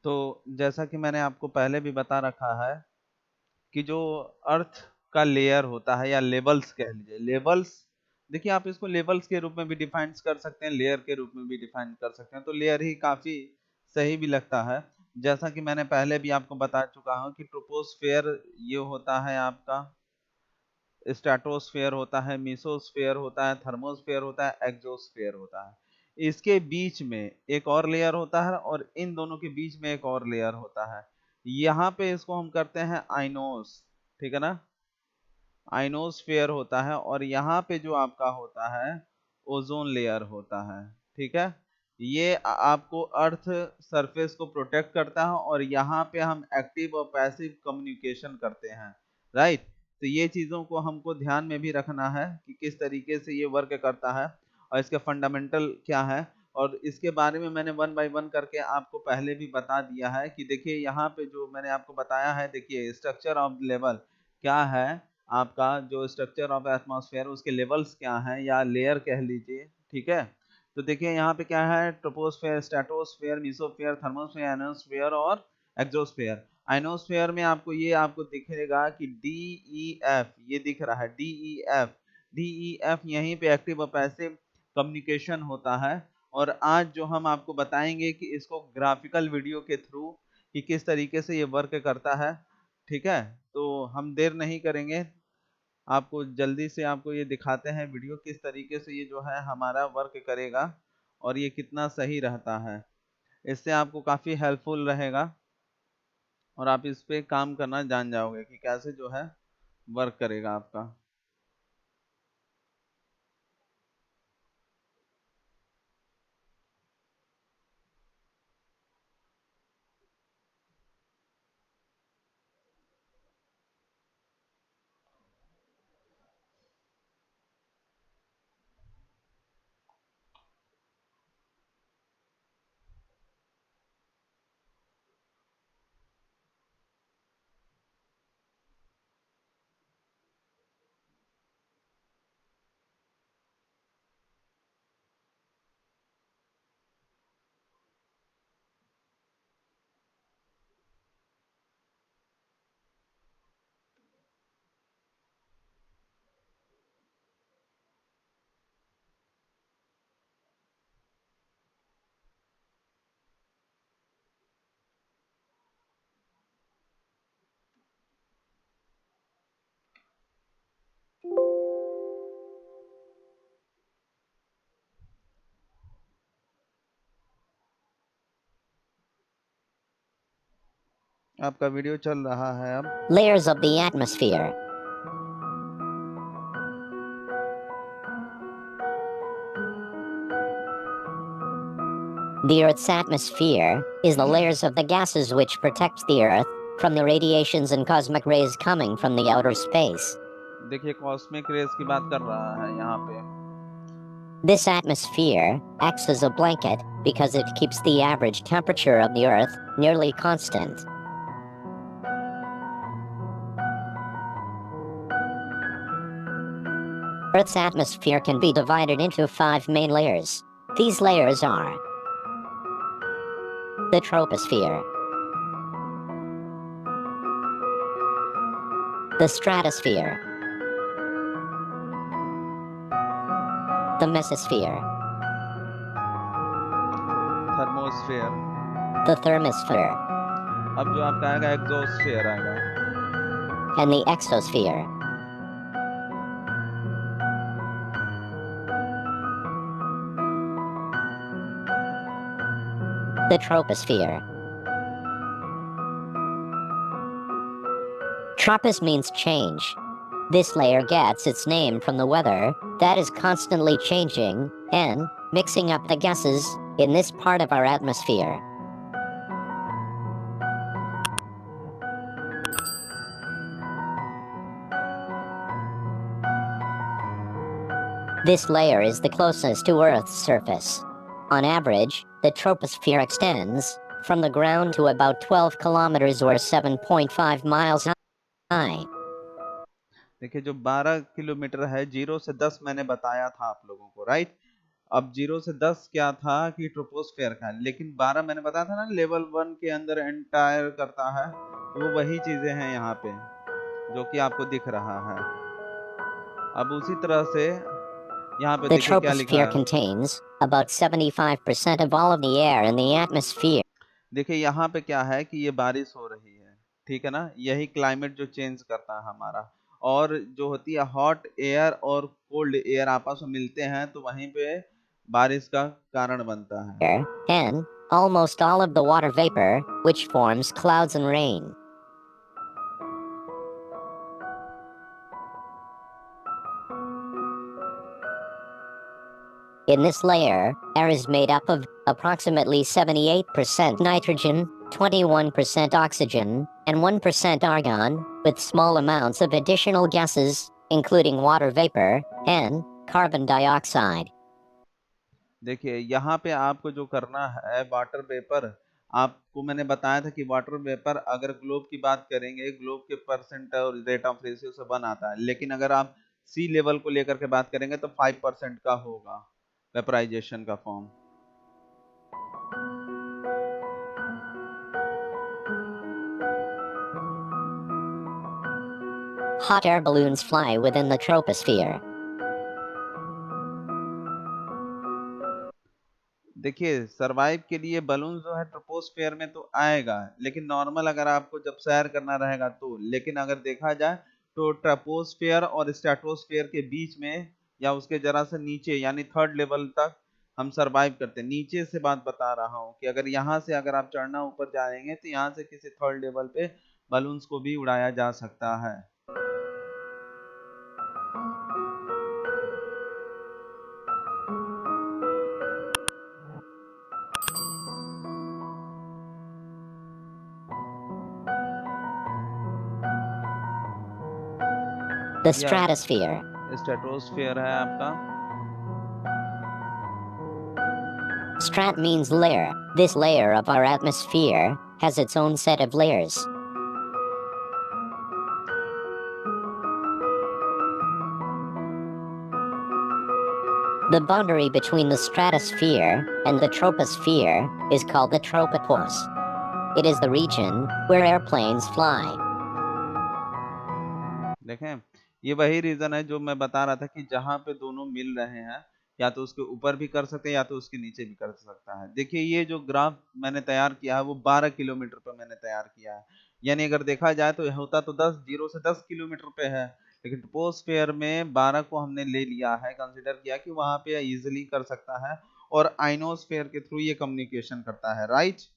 तो जैसा कि मैंने आपको पहले भी बता रखा है कि जो अर्थ का लेयर होता है या लेवल्स कह लीजिए, लेवल्स, देखिए आप इसको लेवल्स के रूप में भी डिफाइन कर सकते हैं, लेयर के रूप में भी डिफाइन कर सकते हैं, तो लेयर ही काफी सही भी लगता है। जैसा कि मैंने पहले भी आपको बता चुका हूं कि ट्रोपोस्फेयर ये होता है आपका, स्ट्रेटोस्फेयर होता है, मीसोस्फेयर होता है, थर्मोस्फेयर होता है, एक्सोस्फेयर होता है। इसके बीच में एक और लेयर होता है और इन दोनों के बीच में एक और लेयर होता है। यहाँ पे इसको हम करते हैं आइनोस, ठीक है ना, आइनोस्फेयर होता है। और यहाँ पे जो आपका होता है ओजोन लेयर होता है, ठीक है। ये आपको अर्थ सरफेस को प्रोटेक्ट करता है और यहाँ पे हम एक्टिव और पैसिव कम्युनिकेशन करते हैं, राइट। तो ये चीजों को हमको ध्यान में भी रखना है कि किस तरीके से ये वर्क करता है और इसके फंडामेंटल क्या है। और इसके बारे में मैंने वन बाय वन करके आपको पहले भी बता दिया है कि देखिए यहाँ पे जो मैंने आपको बताया है, देखिए स्ट्रक्चर ऑफ लेवल क्या है, आपका जो स्ट्रक्चर ऑफ एटमॉस्फेयर उसके लेवल्स क्या हैं या लेयर कह लीजिए, ठीक है। तो देखिए यहाँ पे क्या है, troposphere, stratosphere, mesosphere, thermosphere, ionosphere और एक्सोस्फेयर। आयनोस्फेयर में आपको ये आपको दिखेगा कि डी ई एफ, ये दिख रहा है D E F, D E F, यहीं पे एक्टिव और पैसिव कम्युनिकेशन होता है। और आज जो हम आपको बताएंगे कि इसको ग्राफिकल वीडियो के थ्रू कि किस तरीके से ये वर्क करता है, ठीक है। तो हम देर नहीं करेंगे, आपको जल्दी से आपको ये दिखाते हैं वीडियो किस तरीके से ये जो है हमारा वर्क करेगा और ये कितना सही रहता है। इससे आपको काफ़ी हेल्पफुल रहेगा और आप इस पे काम करना जान जाओगे कि कैसे जो है वर्क करेगा आपका। आपका वीडियो चल रहा है अब। Layers of the atmosphere. The Earth's atmosphere is the layers of the gases which protect the Earth from the radiations and cosmic rays coming from the outer space. देखिए कॉस्मिक रेस की बात कर रहा है यहाँ पे। This atmosphere acts as a blanket because it keeps the average temperature of the Earth nearly constant. Earth's atmosphere can be divided into 5 main layers. These layers are the troposphere, the stratosphere, the mesosphere, thermosphere, the thermosphere, अब जो आपका आएगा exosphere आएगा, and the exosphere. The troposphere. Tropos means change. This layer gets its name from the weather that is constantly changing and mixing up the gases in this part of our atmosphere. This layer is the closest to Earth's surface. On average, the troposphere extends from the ground to about 12 kilometers or 7.5 miles high. देखिए जो 12 kilometre है, 0 से 10 मैंने बताया था आप लोगों को, राइट। अब 0 से 10 क्या था कि ट्रोपोस्फेयर का, लेकिन 12 मैंने बताया था ना लेवल 1 के अंदर एंटायर करता है, तो वो वही चीजें हैं यहाँ पे जो कि आपको दिख रहा है। अब उसी तरह से यहाँ पे The देखिए क्या लिखा troposphere है। contains about 75% of all of the air in the atmosphere. देखिए यहाँ पे क्या है कि ये बारिश हो रही है, ठीक है ना, यही क्लाइमेट जो चेंज करता है हमारा। और जो होती है हॉट एयर और कोल्ड एयर आपस में मिलते हैं तो वहीं पे बारिश का कारण बनता है। And almost all of the water vapor, which forms clouds and rain. In this layer, air is made up of approximately 78% nitrogen, 21% oxygen, and 1% argon, with small amounts of additional gases, including water vapor and carbon dioxide. देखिए यहाँ पे आपको जो करना है water vapour, आपको मैंने बताया था कि वाटर वेपर अगर ग्लोब की बात करेंगे, ग्लोब के परसेंट और रेट ऑफ रेशियो से 1 आता है, लेकिन अगर आप सी लेवल को लेकर के बात करेंगे तो 5% का होगा वेपराइजेशन का form. Hot air balloons fly within the troposphere. देखिए सरवाइव के लिए बलून जो है ट्रोपोस्फेयर में तो आएगा, लेकिन नॉर्मल अगर आपको जब सैर करना रहेगा तो, लेकिन अगर देखा जाए तो ट्रोपोस्फेयर और स्ट्रेटोस्फेयर के बीच में या उसके जरा से नीचे यानी थर्ड लेवल तक हम सरवाइव करते हैं। नीचे से बात बता रहा हूँ कि अगर यहाँ से अगर आप चढ़ना ऊपर जाएंगे तो यहाँ से किसी थर्ड लेवल पे बलून्स को भी उड़ाया जा सकता है। The यह stratosphere. स्ट्रेटोस्फेयर है आपका। Strat means layer. This layer of our atmosphere has its own set of layers. The boundary between the stratosphere and the troposphere is called the tropopause. It is the region where airplanes fly. देखें, ये वही reason है जो मैं बता रहा था कि जहां पे दोनों मिल रहे हैं, या तो उसके ऊपर भी कर सकते हैं या तो उसके नीचे भी कर सकता है। देखिए ये जो ग्राफ मैंने तैयार किया है वो 12 किलोमीटर पर मैंने तैयार किया है, यानी अगर देखा जाए तो होता तो 0 से 10 किलोमीटर पे है, लेकिन ट्रोपोस्फेयर में 12 को हमने ले लिया है, कंसिडर किया कि वहां पे इजिली कर सकता है, और आइनोस्फेयर के थ्रू ये कम्युनिकेशन करता है, right.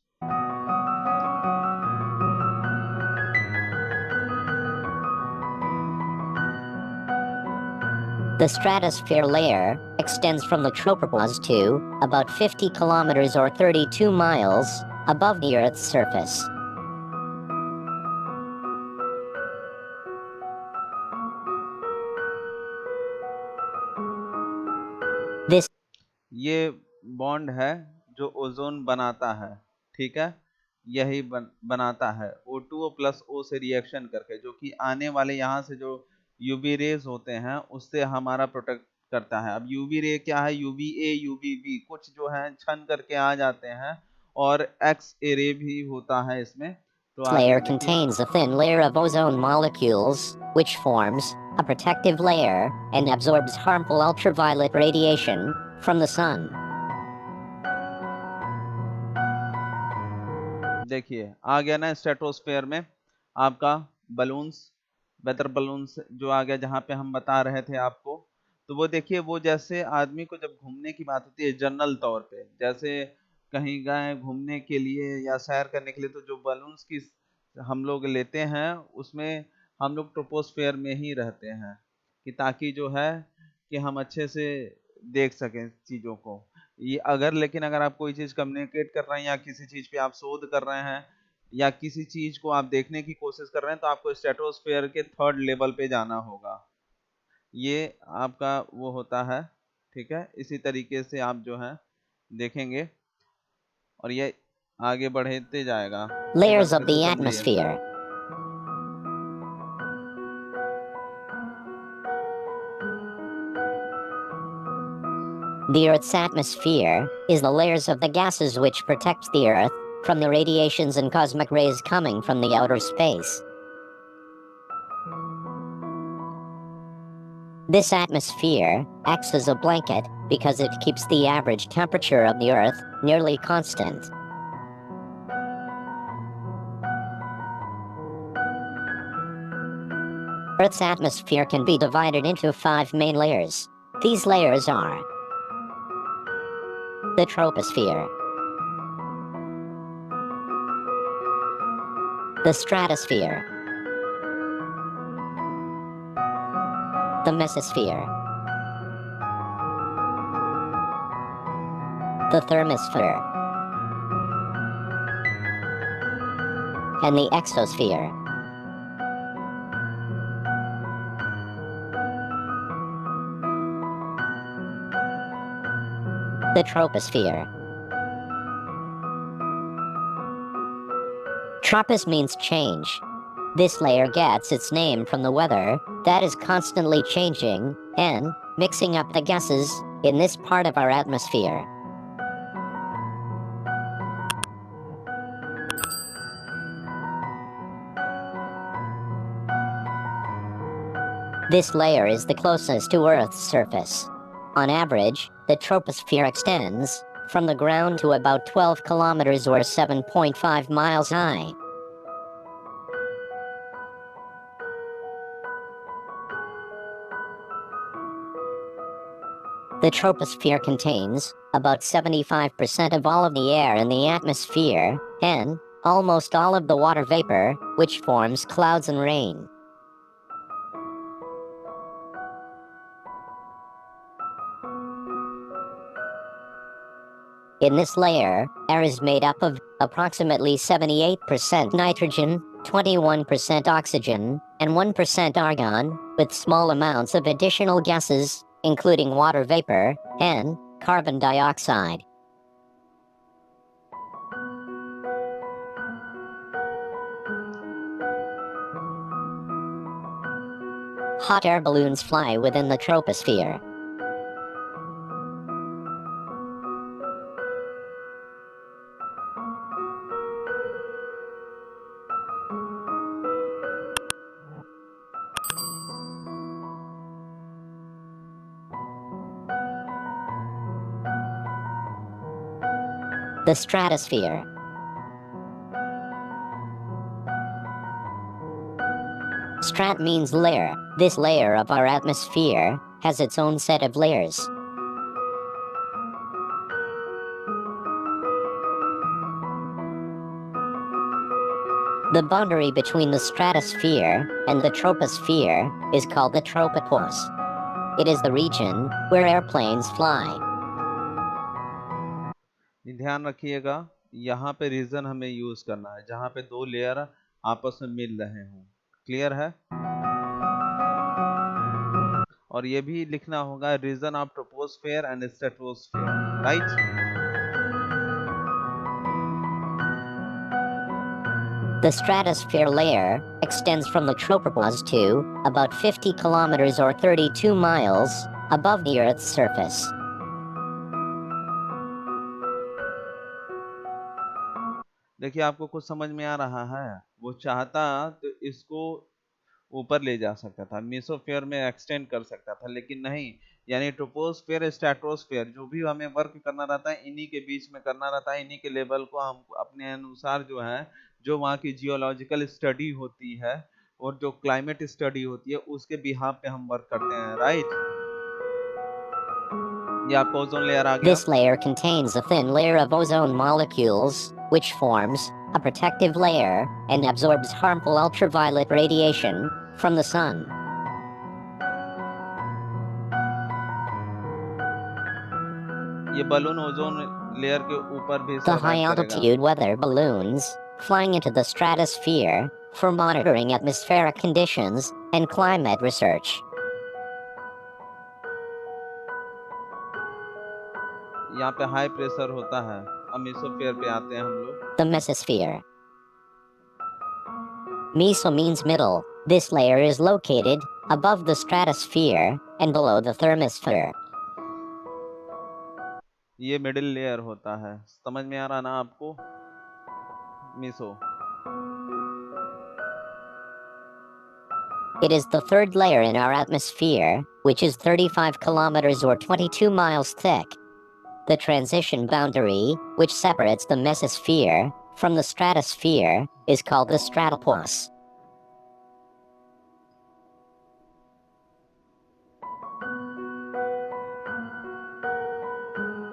The stratosphere layer extends from the tropopause to about 50 kilometers or 32 miles above the Earth's surface. This ये बॉन्ड है जो ओजोन बनाता है, ठीक है, यही बनाता है O2 प्लस O से रिएक्शन करके, जो कि आने वाले यहाँ से जो यूवी रेज होते हैं उससे हमारा प्रोटेक्ट करता है। अब यूवी रे क्या है, यूवीए यूवीबी कुछ जो है छन करके आ जाते हैं, और एक्स ए रे भी होता है इसमें। तो आगे layer देखिए, contains a thin layer of ozone molecules, which forms a protective layer and absorbs harmful ultraviolet radiation from the sun. देखिए आ गया ना स्ट्रेटोस्फेयर में आपका बलून्स, वेदर बलून्स जो आ गया जहां पे हम बता रहे थे आपको। तो वो देखिए, वो जैसे आदमी को जब घूमने की बात होती है जनरल तौर पे, जैसे कहीं गए घूमने के लिए या सैर करने के लिए, तो जो बलून्स की हम लोग लेते हैं उसमें हम लोग ट्रोपोस्फेयर में ही रहते हैं, कि ताकि जो है कि हम अच्छे से देख सकें चीजों को। ये अगर, लेकिन अगर आप कोई चीज कम्युनिकेट कर रहे हैं या किसी चीज पे आप शोध कर रहे हैं या किसी चीज को आप देखने की कोशिश कर रहे हैं, तो आपको स्ट्रेटोस्फेयर के थर्ड लेवल पे जाना होगा। ये आपका वो होता है, ठीक है, इसी तरीके से आप जो है देखेंगे, और ये आगे बढ़ते जाएगा। एक बार Layers फिर of से the समझिए। atmosphere. The Earth's atmosphere is the layers of the gases which protect the Earth from the radiations and cosmic rays coming from the outer space. This atmosphere acts as a blanket because it keeps the average temperature of the Earth nearly constant. Earth's atmosphere can be divided into 5 main layers. These layers are the troposphere, the stratosphere, the mesosphere, the thermosphere, and the exosphere. The troposphere. Tropos means change. This layer gets its name from the weather that is constantly changing and mixing up the gases in this part of our atmosphere. This layer is the closest to Earth's surface. On average, the troposphere extends from the ground to about 12 kilometers or 7.5 miles high. The troposphere contains about 75% of all of the air in the atmosphere and almost all of the water vapor, which forms clouds and rain. In this layer, air is made up of approximately 78% nitrogen, 21% oxygen, and 1% argon, with small amounts of additional gases, including water vapor and carbon dioxide. Hot air balloons fly within the troposphere. The stratosphere. Strat means layer. This layer of our atmosphere has its own set of layers. The boundary between the stratosphere and the troposphere is called the tropopause. It is the region where airplanes fly. ध्यान रखिएगा, यहाँ पे reason हमें use करना है जहाँ पे दो लेयर आपस में मिल रहे हों। क्लियर है? और ये भी लिखना होगा region of troposphere and stratosphere, right? The stratosphere layer extends from the tropopause to about 50 kilometers or 32 miles above the Earth's surface. देखिए, आपको कुछ समझ में आ रहा है? वो चाहता तो इसको ऊपर ले जा सकता था, मेसोस्फीयर में एक्सटेंड कर सकता था, लेकिन नहीं। यानी ट्रोपोस्फीयर, स्ट्रेटोस्फीयर जो भी हमें वर्क करना रहता है इन्हीं के बीच में करना रहता है। इन्हीं के लेवल को हम अपने अनुसार जो है, जो वहाँ की जियोलॉजिकल स्टडी होती है और जो क्लाइमेट स्टडी होती है उसके बिहाफ पे हम वर्क करते हैं, राइट? ये आपका ओजोन लेयर आ गया। This layer contains a thin layer of ozone molecules, which forms a protective layer and absorbs harmful ultraviolet radiation from the sun. ये बलून ओजोन लेयर के ऊपर भी The high altitude weather balloons flying into the stratosphere for monitoring atmospheric conditions and climate research. यहाँ पे high pressure होता है। अब mesosphere पे आते हैं हम लोग। The mesosphere. Meso means middle. This layer is located above the stratosphere and below the thermosphere. ये मिडिल लेयर होता है। समझ में आ रहा ना आपको Meesho? It is the third layer in our atmosphere, which is 35 kilometers or 22 miles thick. The transition boundary, which separates the mesosphere from the stratosphere, is called the stratopause.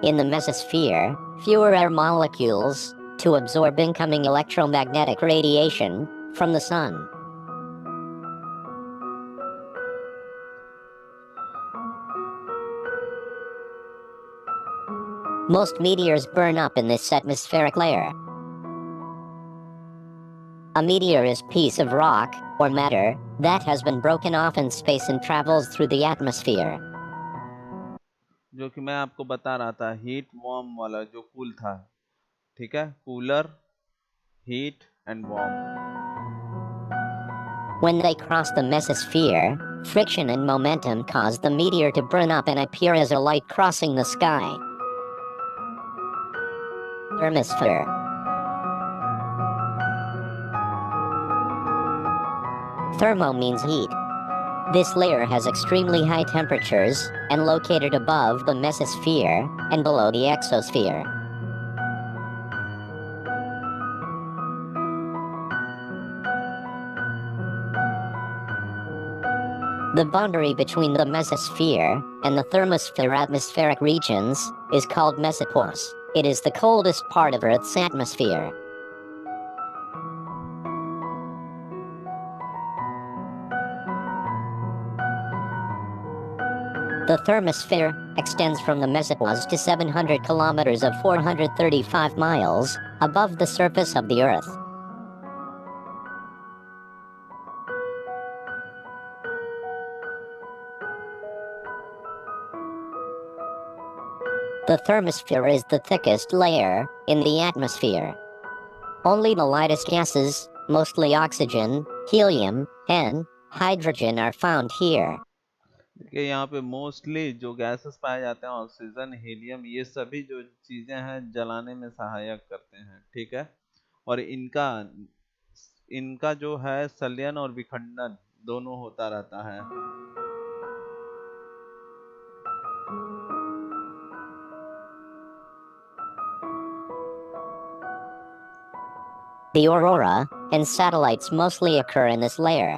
In the mesosphere, fewer air molecules to absorb incoming electromagnetic radiation from the sun. Most meteors burn up in this atmospheric layer. A meteor is a piece of rock or matter that has been broken off in space and travels through the atmosphere. जो कि मैं आपको बता रहा था, heat warm वाला जो cool था, ठीक है, cooler, heat and warm. When they cross the mesosphere, friction and momentum cause the meteor to burn up and appear as a light crossing the sky. Thermosphere. Thermo means heat. This layer has extremely high temperatures and located above the mesosphere and below the exosphere. The boundary between the mesosphere and the thermosphere atmospheric regions is called mesopause. It is the coldest part of Earth's atmosphere. The thermosphere extends from the mesopause to 700 kilometers of 435 miles above the surface of the Earth. The thermosphere is the thickest layer in the atmosphere. Only the lightest gases, mostly oxygen, helium, and hydrogen are found here. देखिए यहाँ पे mostly जो gases पाए जाते हैं, oxygen, helium, ये सभी जो चीजें हैं जलाने में सहायक करते हैं, ठीक है। और इनका इनका जो है संलयन और विखंडन दोनों होता रहता है। The aurora and satellites mostly occur in this layer.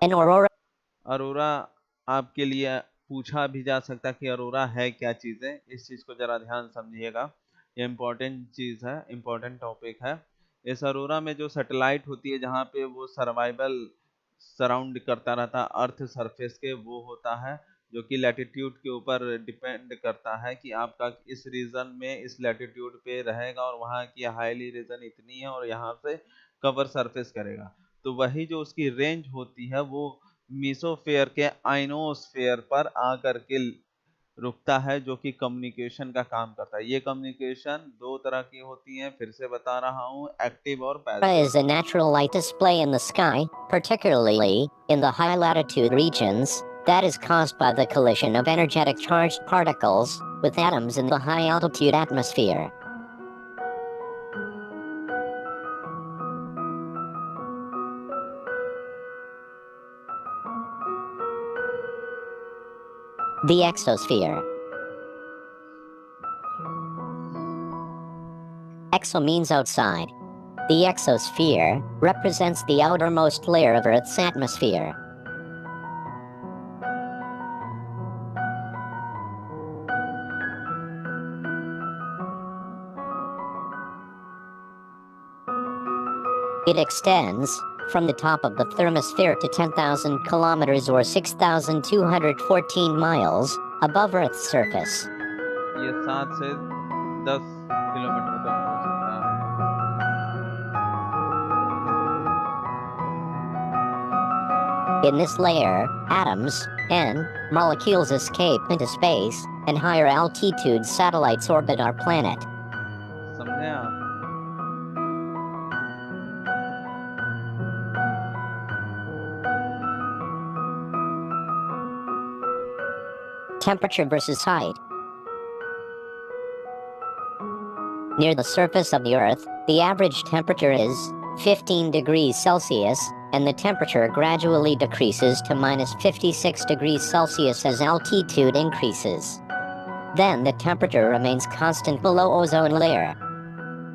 An aurora Arora आपके लिए पूछा भी जा सकता है कि अरोरा है क्या चीज है। इस चीज को जरा ध्यान समझिएगा, ये इम्पोर्टेंट चीज है, इम्पोर्टेंट टॉपिक है। इस अरोरा में जो सैटेलाइट होती है, जहाँ पे वो सर्वाइवल सराउंड करता रहता है अर्थ सरफेस के, वो होता है, जो कि लैटिट्यूड के ऊपर डिपेंड करता है कि आपका इस रीजन में इस लैटिट्यूड पे रहेगा, और वहाँ की हाईली रीजन इतनी है और यहाँ से कवर सरफेस करेगा। तो वही जो उसकी रेंज होती है वो मीसोफेयर के आइनोस्फेयर पर आकर के रुकता है, जो कि कम्युनिकेशन का काम करता है। ये कम्युनिकेशन दो तरह की होती है, फिर से बता रहा हूँ, एक्टिव और passive. is a natural light display in the sky, particularly in the high latitude regions, that is caused by the collision of energetic charged particles with atoms in the high altitude atmosphere. The exosphere. Exo means outside. The exosphere represents the outermost layer of Earth's atmosphere. It extends from the top of the thermosphere to 10,000 kilometers or 6,214 miles above Earth's surface. ये 7 से 10 kilometre तक हो सकता है। In this layer, atoms and molecules escape into space, and higher altitude satellites orbit our planet. समझे आप? Temperature versus height. Near the surface of the Earth, the average temperature is 15 degrees Celsius, and the temperature gradually decreases to minus 56 degrees Celsius as altitude increases. Then the temperature remains constant below ozone layer.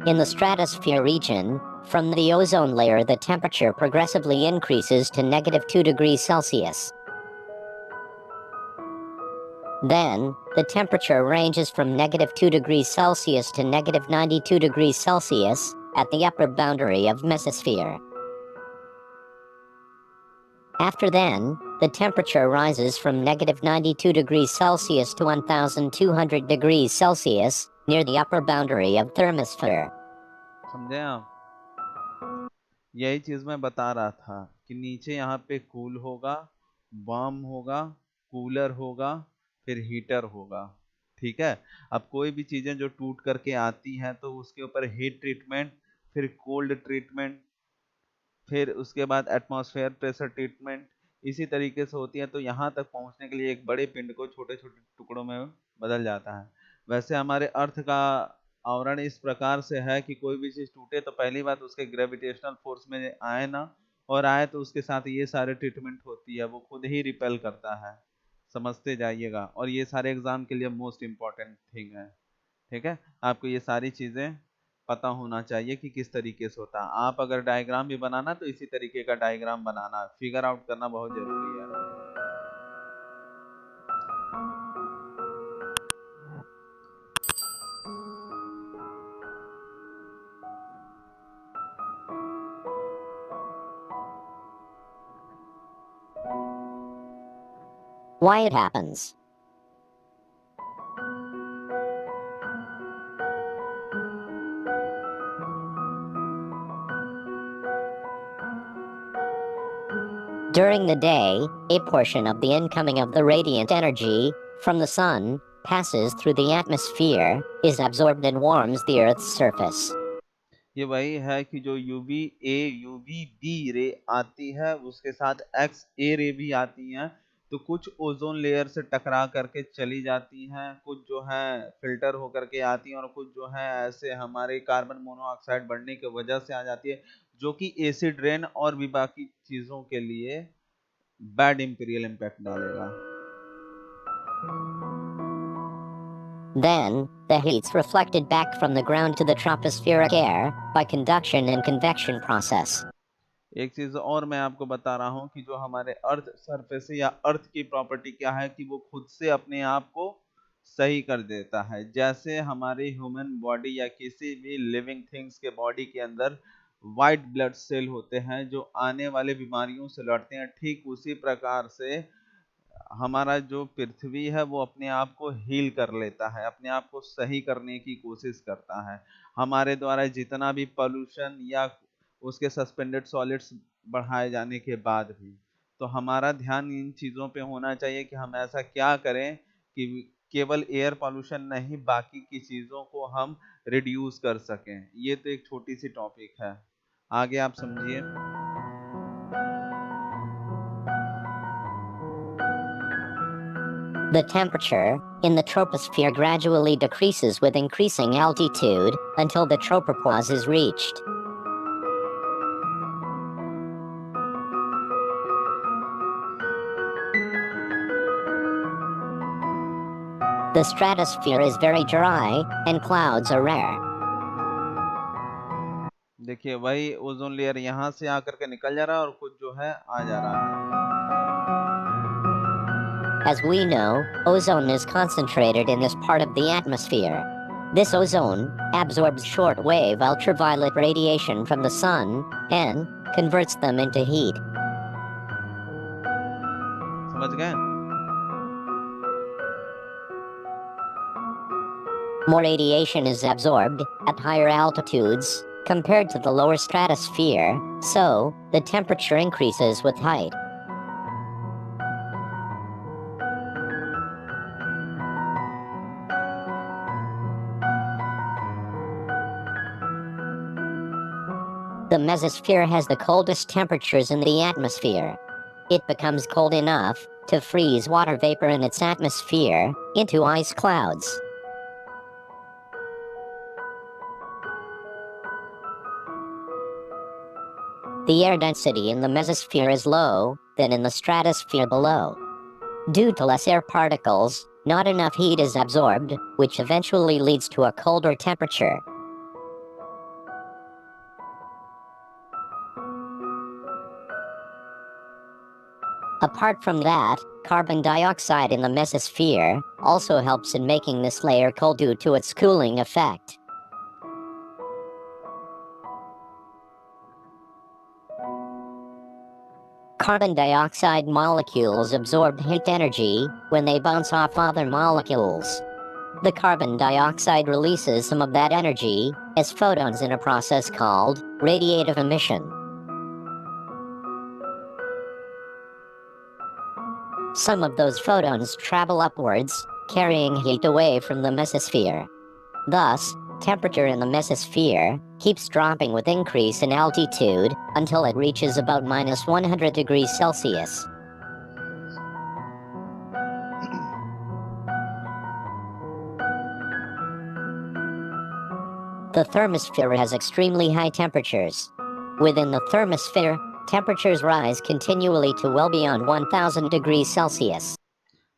In the stratosphere region, from the ozone layer the temperature progressively increases to -2 degrees Celsius. Then, the temperature ranges from -2 degrees Celsius to -92 degrees Celsius at the upper boundary of mesosphere. After then, the temperature rises from -92 degrees Celsius to 1200 degrees Celsius near the upper boundary of thermosphere. समझे आप? यही चीज मैं बता रहा था कि नीचे यहाँ पे कूल होगा, वार्म होगा, कूलर होगा, फिर हीटर होगा। ठीक है, अब कोई भी चीजें जो टूट करके आती हैं तो उसके ऊपर हीट ट्रीटमेंट, फिर कोल्ड ट्रीटमेंट, फिर उसके बाद एटमॉस्फेयर प्रेशर ट्रीटमेंट, इसी तरीके से होती है। तो यहाँ तक पहुँचने के लिए एक बड़े पिंड को छोटे छोटे टुकड़ों में बदल जाता है। वैसे हमारे अर्थ का आवरण इस प्रकार से है कि कोई भी चीज टूटे तो पहली बात उसके ग्रेविटेशनल फोर्स में आए ना, और आए तो उसके साथ ये सारे ट्रीटमेंट होती है, वो खुद ही रिपेल करता है। समझते जाइएगा, और ये सारे एग्जाम के लिए मोस्ट इम्पॉर्टेंट थिंग है। ठीक है, आपको ये सारी चीजें पता होना चाहिए कि किस तरीके से होता है। आप अगर डायग्राम भी बनाना तो इसी तरीके का डायग्राम बनाना, फिगर आउट करना बहुत जरूरी है। Why it happens. During the day, a portion of the incoming of the radiant energy from the sun passes through the atmosphere, is absorbed and warms the Earth's surface. ये वही है कि जो UV ray आती है उसके साथ x ए रे भी आती हैं, तो कुछ ओजोन लेयर से टकरा करके चली जाती हैं, कुछ जो है फिल्टर होकर के आती हैं, और कुछ जो है ऐसे हमारे कार्बन मोनोऑक्साइड बढ़ने की वजह से आ जाती है, जो कि एसिड रेन और भी बाकी चीजों के लिए बैड इंपीरियल इम्पैक्ट डालेगा। Then, the heat's reflected back from the ground to the tropospheric air by conduction and convection process. एक चीज और मैं आपको बता रहा हूं कि जो हमारे अर्थ सरफेस या अर्थ की प्रॉपर्टी क्या है कि वो खुद से अपने आप को सही कर देता है। जैसे हमारे ह्यूमन बॉडी या किसी भी लिविंग थिंग्स के बॉडी के अंदर वाइट ब्लड सेल होते हैं जो आने वाले बीमारियों से लड़ते हैं, ठीक उसी प्रकार से हमारा जो पृथ्वी है वो अपने आप को हील कर लेता है, अपने आप को सही करने की कोशिश करता है। हमारे द्वारा जितना भी पोल्यूशन या उसके सस्पेंडेड सॉलिड्स बढ़ाए जाने के बाद भी, तो हमारा ध्यान इन चीज़ों पे होना चाहिए कि हम ऐसा क्या करें कि केवल एयर पोल्यूशन नहीं बाकी की चीज़ों को हम रिड्यूस कर सकें। ये तो एक छोटी सी टॉपिक है, आगे आप समझिए। The temperature in the troposphere gradually decreases with increasing altitude until the tropopause is reached. The stratosphere is very dry and clouds are rare. देखिए वही ओजोन लेयर यहाँ से आकर के निकल जा रहा है और कुछ जो है आ जा रहा है। As we know, ozone is concentrated in this part of the atmosphere. This ozone absorbs short-wave ultraviolet radiation from the sun and converts them into heat. समझ गए? More radiation is absorbed at higher altitudes compared to the lower stratosphere, so the temperature increases with height. The mesosphere has the coldest temperatures in the atmosphere. It becomes cold enough to freeze water vapor in its atmosphere into ice clouds. The air density in the mesosphere is low than in the stratosphere below. Due to less air particles, not enough heat is absorbed, which eventually leads to a colder temperature. Apart from that, carbon dioxide in the mesosphere also helps in making this layer cold due to its cooling effect. Carbon dioxide molecules absorb heat energy when they bounce off other molecules. The carbon dioxide releases some of that energy as photons in a process called radiative emission. Some of those photons travel upwards, carrying heat away from the mesosphere. Thus, temperature in the mesosphere keeps dropping with increase in altitude until it reaches about minus 100 degrees Celsius. The thermosphere has extremely high temperatures. Within the thermosphere, temperatures rise continually to well beyond 1000 degrees Celsius.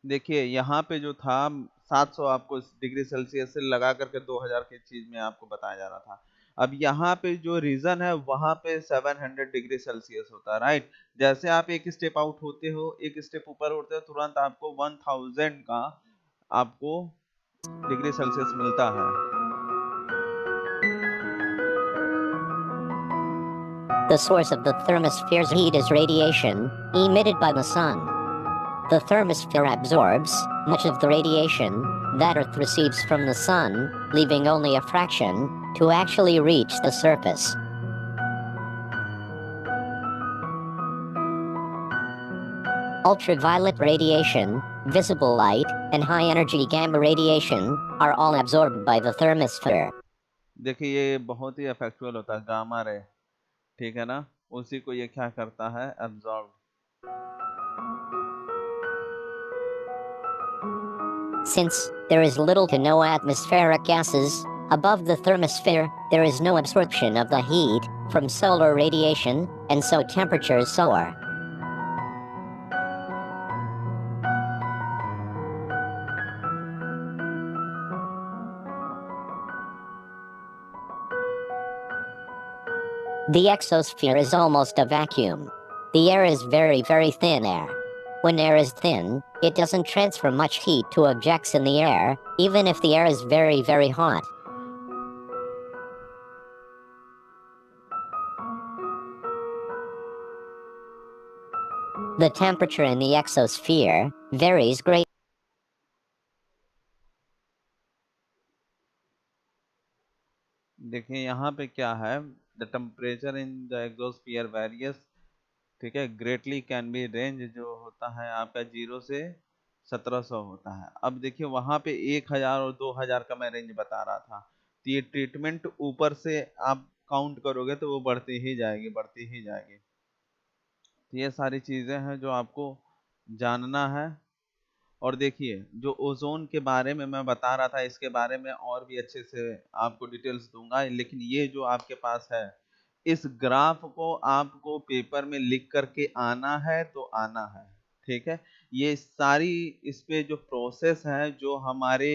देखिए यहाँ पे जो था 700 आपको degree Celsius से लगा करके 2000 की चीज में आपको बताया जा रहा था। अब यहाँ पे जो रीजन है वहां पे 700 डिग्री सेल्सियस होता है, राइट। जैसे आप एक स्टेप आउट होते हो, एक स्टेप ऊपर उठते हो, तुरंत आपको 1000 का आपको डिग्री सेल्सियस मिलता है। The source of the thermosphere's heat is radiation emitted by the sun. The thermosphere absorbs much of the radiation that Earth receives from the sun, leaving only a fraction to actually reach the surface. Ultraviolet radiation, visible light, and high-energy gamma radiation are all absorbed by the thermosphere. देखिए ये बहुत ही effectual होता है, gamma ray, ठीक है ना, उसी को ये क्या करता है, absorb. Since there is little to no atmospheric gases above the thermosphere, there is no absorption of the heat from solar radiation, and so temperatures soar. The exosphere is almost a vacuum. The air is very, very thin air. When air is thin, it doesn't transfer much heat to objects in the air, even if the air is very, very hot. The temperature in the exosphere varies greatly. देखिए यहाँ पे क्या है, the temperature in the exosphere various, ठीक है, greatly can be, range जो होता है आपका 0 से 1700 होता है। अब देखिए वहां पे 1000 और 2000 का मैं रेंज बता रहा था, तो ये ट्रीटमेंट ऊपर से आप काउंट करोगे तो वो बढ़ती ही जाएगी, बढ़ती ही जाएगी। तो ये सारी चीजें हैं जो आपको जानना है। और देखिए जो ओजोन के बारे में मैं बता रहा था, इसके बारे में और भी अच्छे से आपको डिटेल्स दूंगा, लेकिन ये जो आपके पास है, इस ग्राफ को आपको पेपर में लिख करके आना है तो आना है, ठीक है। ये सारी इस पे जो प्रोसेस है जो हमारे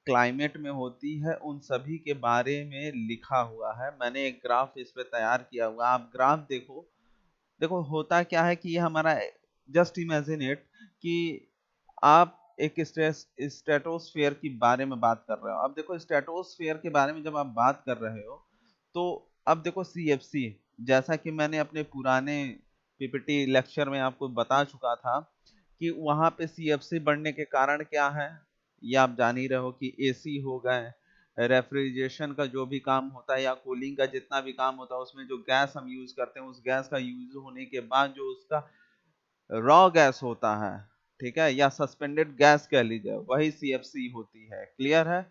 क्लाइमेट में होती है उन सभी के बारे में लिखा हुआ है। मैंने एक ग्राफ इस पे तैयार किया हुआ, आप ग्राफ देखो। देखो होता क्या है कि ये हमारा, जस्ट इमेजिन इट कि आप एक स्ट्रेटोस्फेयर की बारे में बात कर रहे हो। अब देखो स्ट्रेटोस्फेयर के बारे में जब आप बात कर रहे हो तो अब देखो सीएफसी, जैसा कि मैंने अपने पुराने पीपीटी लेक्चर में आपको बता चुका था कि वहां पे सीएफसी बढ़ने के कारण क्या है, ये आप जान ही रहे हो कि एसी हो गए, रेफ्रिजरेशन का जो भी काम होता है या कूलिंग का जितना भी काम होता है, उसमें जो गैस हम यूज करते हैं, उस गैस का यूज होने के बाद जो उसका रॉ गैस होता है, ठीक है, या सस्पेंडेड गैस कह लीजिए, वही सीएफसी होती है। क्लियर है।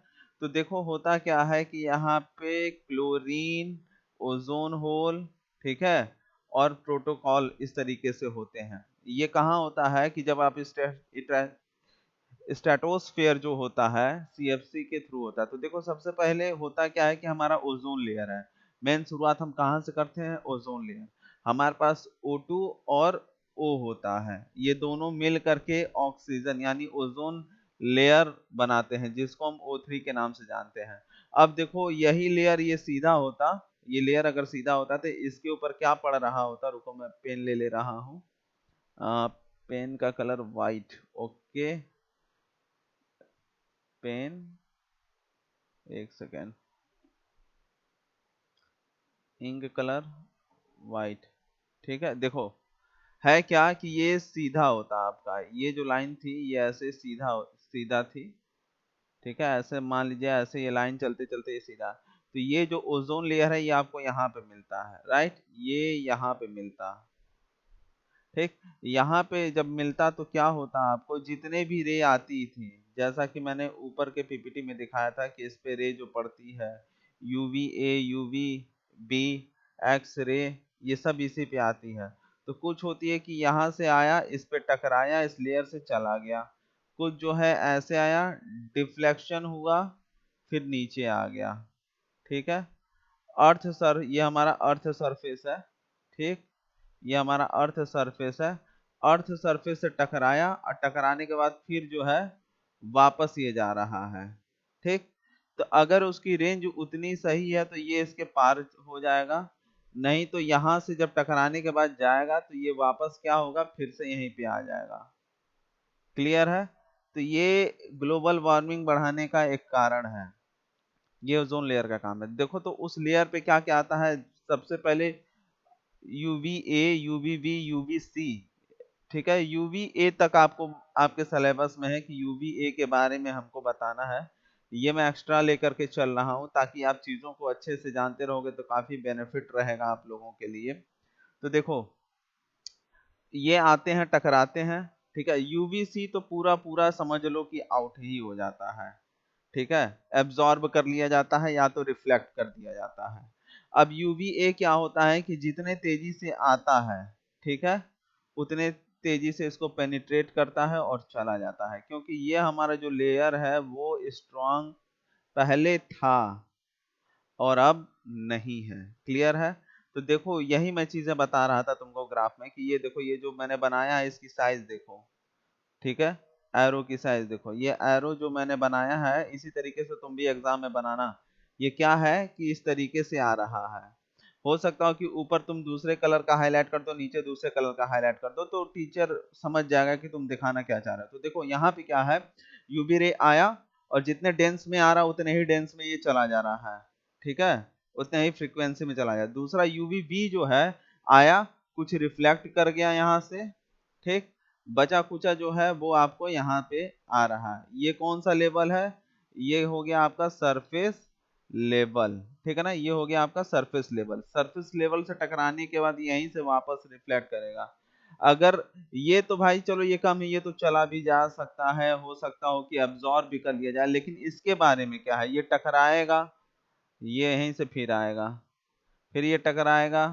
तो देखो होता क्या है कि यहाँ पे क्लोरीन, ओजोन होल, ठीक है, और प्रोटोकॉल इस तरीके से होते हैं। ये कहाँ होता है कि जब आप स्ट्रेटोस्फेयर जो होता है सीएफसी के थ्रू होता है। तो देखो सबसे पहले होता क्या है कि हमारा ओजोन लेयर है। मेन शुरुआत हम कहाँ से करते हैं? Ozone layer. हमारे पास O2 और O होता है, ये दोनों मिल करके ऑक्सीजन यानी ओजोन लेयर बनाते हैं, जिसको हम O3 के नाम से जानते हैं। अब देखो यही लेयर ये सीधा होता, ये लेयर अगर सीधा होता तो इसके ऊपर क्या पड़ रहा होता? रुको मैं पेन ले रहा हूँ। पेन का कलर व्हाइट। ओके, पेन, एक सेकेंड, इंक कलर वाइट। ठीक है, देखो है क्या कि ये सीधा होता आपका, ये जो लाइन थी ये ऐसे सीधा थी। ठीक है, ऐसे मान लीजिए, ऐसे ये लाइन चलते चलते ये सीधा। तो ये जो ओजोन लेयर है ये आपको यहाँ पे मिलता है, राइट, ये यहाँ पे मिलता। ठीक, यहाँ पे जब मिलता तो क्या होता, आपको जितने भी रे आती थी, जैसा कि मैंने ऊपर के पीपीटी में दिखाया था कि इस पे रे जो पड़ती है, UV A, UV B, X ray, ये सब इसी पे आती है। तो कुछ होती है कि यहाँ से आया, इस पे टकराया, इस लेयर से चला गया। कुछ जो है ऐसे आया, डिफ्लेक्शन हुआ, फिर नीचे आ गया। ठीक है, ये हमारा अर्थ सरफेस है। ठीक, ये हमारा अर्थ सरफेस है। अर्थ सरफेस से टकराया और टकराने के बाद फिर जो है वापस ये जा रहा है। ठीक, तो अगर उसकी रेंज उतनी सही है तो ये इसके पार हो जाएगा, नहीं तो यहां से जब टकराने के बाद जाएगा तो ये वापस क्या होगा, फिर से यहीं पे आ जाएगा। क्लियर है? तो ये ग्लोबल वार्मिंग बढ़ाने का एक कारण है, ये ओजोन लेयर का काम है। देखो तो उस लेयर पे क्या क्या आता है, सबसे पहले UV A, UV B, UV C. ठीक है, यूवी ए तक आपको आपके सिलेबस में है कि यूवी ए के बारे में हमको बताना है। ये मैं एक्स्ट्रा लेकर के चल रहा हूं ताकि आप चीजों को अच्छे से जानते रहोगे तो काफी बेनिफिट रहेगा आप लोगों के लिए। तो देखो ये आते हैं, टकराते हैं। ठीक है, यूवीसी तो पूरा पूरा समझ लो कि आउट ही हो जाता है। ठीक है, एब्जॉर्ब कर लिया जाता है या तो रिफ्लेक्ट कर दिया जाता है। अब यूवीए क्या होता है कि जितने तेजी से आता है, ठीक है, उतने तेजी से इसको पेनिट्रेट करता है और चला जाता है, क्योंकि ये हमारा जो लेयर है वो स्ट्रांग पहले था और अब नहीं है। क्लियर है? तो देखो यही मैं चीजें बता रहा था तुमको ग्राफ में कि ये देखो, ये जो मैंने बनाया है इसकी साइज देखो। ठीक है, एरो की साइज देखो, ये एरो जो मैंने बनाया है इसी तरीके से तुम भी एग्जाम में बनाना। ये क्या है कि इस तरीके से आ रहा है। हो सकता हो कि ऊपर तुम दूसरे कलर का हाईलाइट कर दो, नीचे दूसरे कलर का हाईलाइट कर दो, तो टीचर समझ जाएगा कि तुम दिखाना क्या चाह रहे हो। तो देखो यहाँ पे क्या है, यूवी रे आया और जितने डेंस में आ रहा उतने ही डेंस में ये चला जा रहा है। ठीक है, उतने ही फ्रीक्वेंसी में चला जाए। दूसरा यूवी बी जो है, आया, कुछ रिफ्लेक्ट कर गया यहाँ से। ठीक, बचा कुचा जो है वो आपको यहाँ पे आ रहा है। ये कौन सा लेवल है? ये हो गया आपका सरफेस लेवल। ठीक है ना, ये हो गया आपका सरफेस लेवल। सरफेस लेवल से टकराने के बाद यहीं से वापस रिफ्लेक्ट करेगा। अगर ये तो भाई चलो ये कम है, ये तो चला भी जा सकता है, हो सकता हो कि अब्सॉर्ब भी कर लिया जाए, लेकिन इसके बारे में क्या है, ये टकराएगा, ये यहीं से फिर आएगा, फिर ये टकराएगा,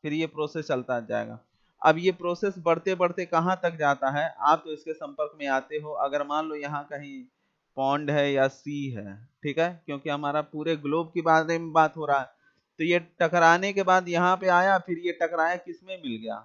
फिर ये प्रोसेस चलता जाएगा। अब ये प्रोसेस बढ़ते बढ़ते कहाँ तक जाता है, आप तो इसके संपर्क में आते हो, अगर मान लो यहाँ कहीं पॉन्ड है या सी है, ठीक है, क्योंकि हमारा पूरे ग्लोब के बारे में बात हो रहा है। तो ये टकराने के बाद यहाँ पे आया, फिर ये टकराया, किसमें मिल गया?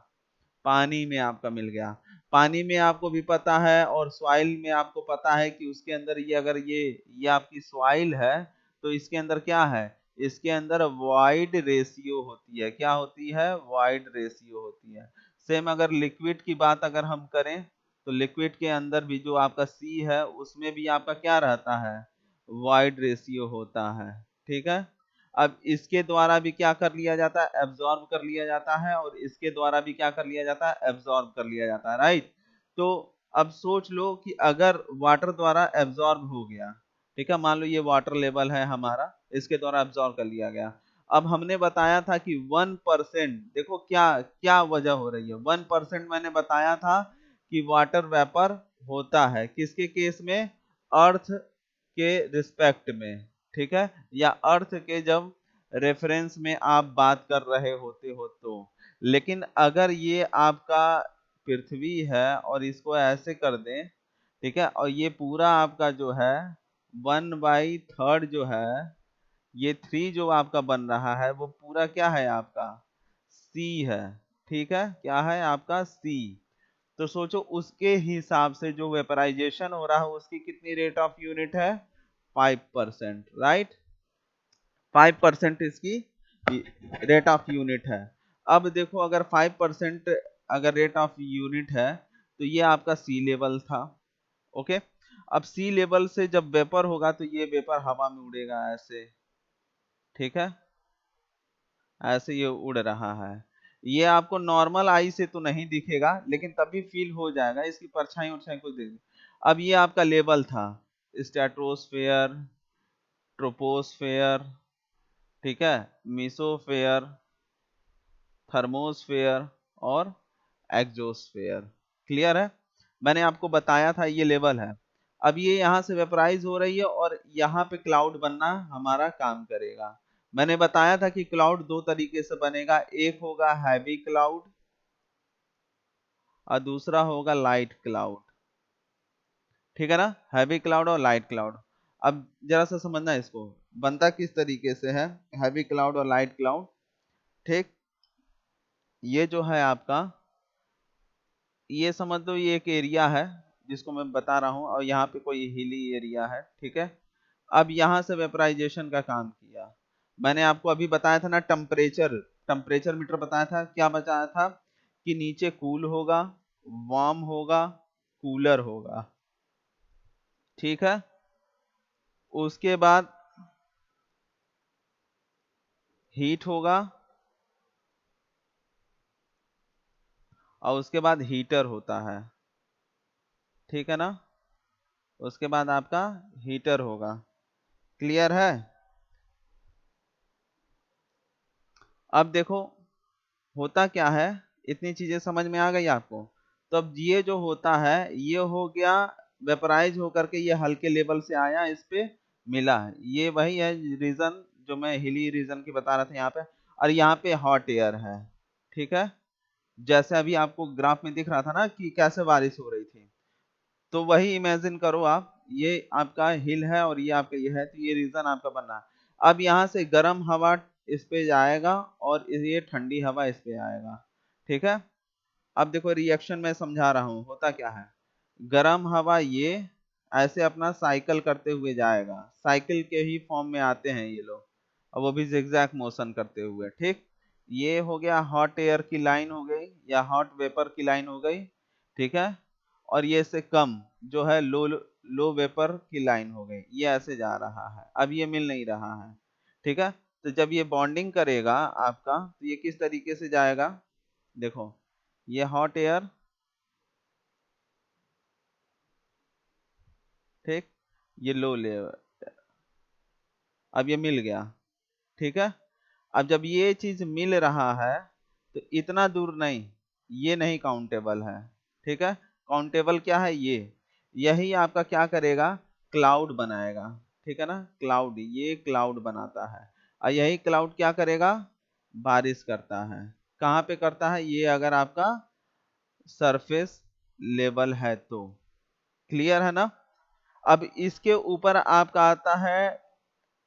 पानी में आपका मिल गया। पानी में आपको भी पता है और सॉइल में आपको पता है कि उसके अंदर ये, अगर ये आपकी सॉइल है तो इसके अंदर क्या है, इसके अंदर वाइड रेशियो होती है। क्या होती है? वाइड रेशियो होती है। सेम अगर लिक्विड की बात अगर हम करें तो लिक्विड के अंदर भी जो आपका सी है उसमें भी आपका क्या रहता है? वाइड रेशियो होता है। ठीक है, अब इसके द्वारा भी क्या कर लिया जाता है? एब्जॉर्ब कर लिया जाता है, और इसके द्वारा भी क्या कर लिया जाता है? एब्जॉर्ब कर लिया जाता है, राइट। तो अब सोच लो कि अगर वाटर द्वारा एब्जॉर्ब हो गया, ठीक है, मान लो ये वाटर लेवल है हमारा, इसके द्वारा एब्जॉर्ब कर लिया गया। अब हमने बताया था कि 1%, देखो क्या क्या वजह हो रही है, 1% मैंने बताया था कि वाटर वेपर होता है किसके केस में? अर्थ के रिस्पेक्ट में। ठीक है, या अर्थ के जब रेफरेंस में आप बात कर रहे होते हो तो। लेकिन अगर ये आपका पृथ्वी है और इसको ऐसे कर दें, ठीक है, और ये पूरा आपका जो है 1/3 जो है, ये 3 जो आपका बन रहा है वो पूरा क्या है आपका C है, ठीक है, क्या है आपका C। तो सोचो उसके हिसाब से जो वेपराइजेशन हो रहा है उसकी कितनी रेट ऑफ यूनिट है, 5%, राइट, 5% इसकी रेट ऑफ यूनिट है। अब देखो अगर 5% अगर रेट ऑफ यूनिट है तो ये आपका सी लेवल था, ओके। अब सी लेवल से जब वेपर होगा तो ये वेपर हवा में उड़ेगा ऐसे, ठीक है, ऐसे ये उड़ रहा है। ये आपको नॉर्मल आई से तो नहीं दिखेगा लेकिन तभी फील हो जाएगा, इसकी परछाई उछाई कुछ देख। अब ये आपका लेवल था, स्ट्रेटोस्फेयर, ट्रोपोस्फेयर, ठीक है, मीसोफेयर, थर्मोस्फेयर और एक्सोस्फेयर। क्लियर है, मैंने आपको बताया था ये लेवल है। अब ये यहां से वेपराइज हो रही है और यहाँ पे क्लाउड बनना हमारा काम करेगा। मैंने बताया था कि क्लाउड दो तरीके से बनेगा, एक होगा हैवी क्लाउड और दूसरा होगा लाइट क्लाउड, ठीक है ना, हैवी क्लाउड और लाइट क्लाउड। अब जरा सा समझना इसको बनता किस तरीके से है हैवी क्लाउड और लाइट क्लाउड, ठीक। ये जो है आपका, ये समझ लो ये एक एरिया है जिसको मैं बता रहा हूं और यहाँ पे कोई हिली एरिया है, ठीक है। अब यहां से वेपराइजेशन का काम किया, मैंने आपको अभी बताया था ना टेम्परेचर, टेम्परेचर मीटर बताया था, क्या बताया था कि नीचे कूल होगा, वार्म होगा, कूलर होगा, ठीक है। उसके बाद हीट होगा और उसके बाद हीटर होता है, ठीक है ना, उसके बाद आपका हीटर होगा। क्लियर है। अब देखो होता क्या है, इतनी चीजें समझ में आ गई आपको। तो अब ये जो होता है ये हो गया वेपराइज होकर के ये हल्के लेवल से आया, इस पे मिला है, ये वही है रीजन जो मैं हिली रीजन की बता रहा था यहाँ पे। और यहाँ पे हॉट एयर है, ठीक है, जैसे अभी आपको ग्राफ में दिख रहा था ना कि कैसे बारिश हो रही थी, तो वही इमेजिन करो आप, ये आपका हिल है और ये आपका ये है, तो ये रीजन आपका बन रहा है। अब यहाँ से गर्म हवा इस पे जाएगा और ये ठंडी हवा इस पे आएगा, ठीक है। अब देखो रिएक्शन में समझा रहा हूं होता क्या है, गर्म हवा ये ऐसे अपना साइकिल करते हुए जाएगा, साइकिल के ही फॉर्म में आते हैं ये लोग, और वो भी जिगजैग मोशन करते हुए, ठीक। ये हो गया हॉट एयर की लाइन हो गई या हॉट वेपर की लाइन हो गई, ठीक है। और ये से कम जो है लो लो वेपर की लाइन हो गई, ये ऐसे जा रहा है, अब ये मिल नहीं रहा है, ठीक है। तो जब ये बॉन्डिंग करेगा आपका तो ये किस तरीके से जाएगा, देखो ये हॉट एयर, ठीक, ये लो लेवल, अब ये मिल गया, ठीक है। अब जब ये चीज मिल रहा है तो इतना दूर नहीं, ये नहीं काउंटेबल है, ठीक है। काउंटेबल क्या है, ये यही आपका क्या करेगा, क्लाउड बनाएगा, ठीक है ना, क्लाउड, ये क्लाउड बनाता है और यही क्लाउड क्या करेगा, बारिश करता है। कहाँ पे करता है, ये अगर आपका सरफेस लेवल है तो। क्लियर है ना। अब इसके ऊपर आपका आता है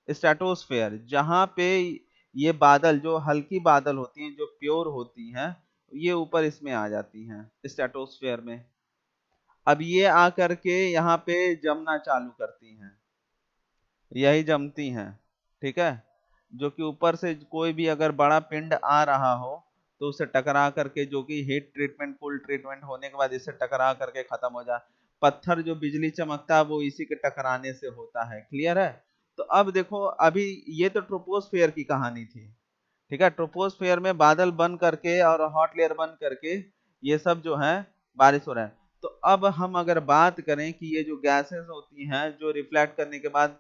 स्ट्रेटोस्फेयर, जहां पे ये बादल जो हल्की बादल होती हैं जो प्योर होती हैं ये ऊपर इसमें आ जाती हैं स्ट्रेटोस्फेयर में। अब ये आकर के यहाँ पे जमना चालू करती हैं, यही जमती हैं, ठीक है। जो कि ऊपर से कोई भी अगर बड़ा पिंड आ रहा हो तो उसे टकरा करके, जो कि हीट ट्रीटमेंट कूल ट्रीटमेंट होने के बाद इसे टकरा करके खत्म हो जाए। पत्थर जो बिजली चमकता है वो इसी के टकराने से होता है। क्लियर है। तो अब देखो अभी ये तो ट्रोपोस्फेयर की कहानी थी, ठीक है। ट्रोपोस्फेयर में बादल बन करके और हॉट लेयर बन करके ये सब जो है बारिश हो रहा है। तो अब हम अगर बात करें कि ये जो गैसेस होती हैं जो रिफ्लेक्ट करने के बाद